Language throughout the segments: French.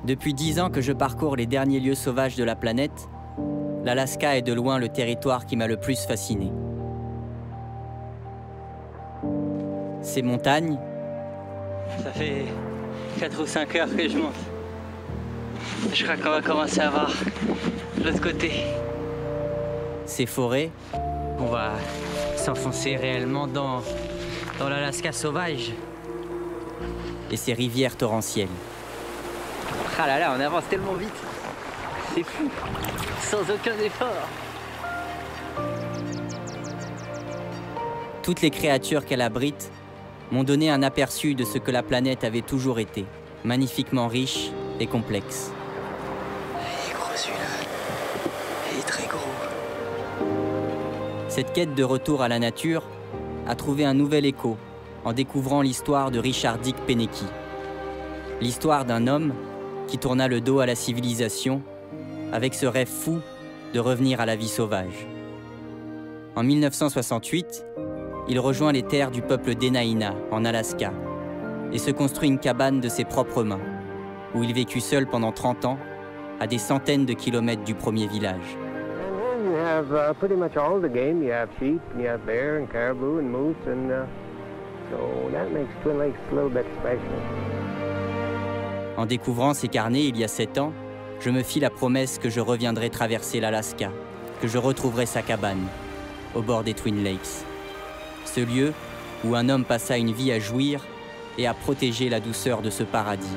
Depuis 10 ans que je parcours les derniers lieux sauvages de la planète, l'Alaska est de loin le territoire qui m'a le plus fasciné. Ces montagnes... Ça fait 4 ou 5 heures que je monte. Je crois qu'on va commencer à voir l'autre côté. Ces forêts, on va s'enfoncer réellement dans l'Alaska sauvage. Et ces rivières torrentielles. Ah là là, on avance tellement vite. C'est fou, sans aucun effort. Toutes les créatures qu'elle abrite m'ont donné un aperçu de ce que la planète avait toujours été, magnifiquement riche et complexe. Il est gros celui-là, il est très gros. Cette quête de retour à la nature a trouvé un nouvel écho en découvrant l'histoire de Richard Dick Penneky. L'histoire d'un homme qui tourna le dos à la civilisation avec ce rêve fou de revenir à la vie sauvage. En 1968, il rejoint les terres du peuple Dena'ina, en Alaska, et se construit une cabane de ses propres mains, où il vécut seul pendant 30 ans, à des centaines de kilomètres du premier village. You have pretty much all the game. You have sheep, and you have bear, and caribou, and moose, and so that makes Twin Lakes a little bit special. En découvrant ces carnets il y a 7 ans, je me fis la promesse que je reviendrai traverser l'Alaska, que je retrouverai sa cabane, au bord des Twin Lakes. Ce lieu où un homme passa une vie à jouir et à protéger la douceur de ce paradis.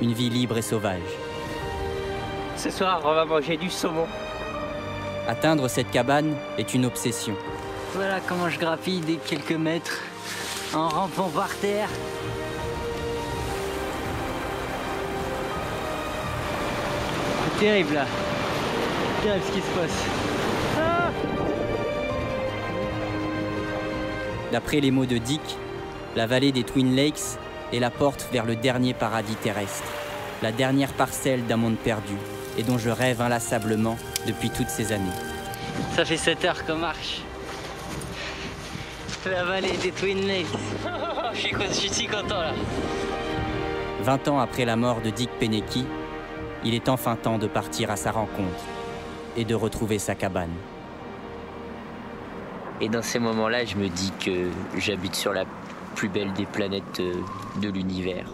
Une vie libre et sauvage. Ce soir, on va manger du saumon. Atteindre cette cabane est une obsession. Voilà comment je grappille des quelques mètres en rampant par terre. C'est terrible là. Regarde ce qui se passe. Ah! D'après les mots de Dick, la vallée des Twin Lakes est la porte vers le dernier paradis terrestre, la dernière parcelle d'un monde perdu et dont je rêve inlassablement depuis toutes ces années. Ça fait 7 heures qu'on marche. La vallée des Twin Lakes. Je suis si content là. 20 ans après la mort de Dick Penneky, il est enfin temps de partir à sa rencontre et de retrouver sa cabane. Et dans ces moments-là, je me dis que j'habite sur la plus belle des planètes de l'univers.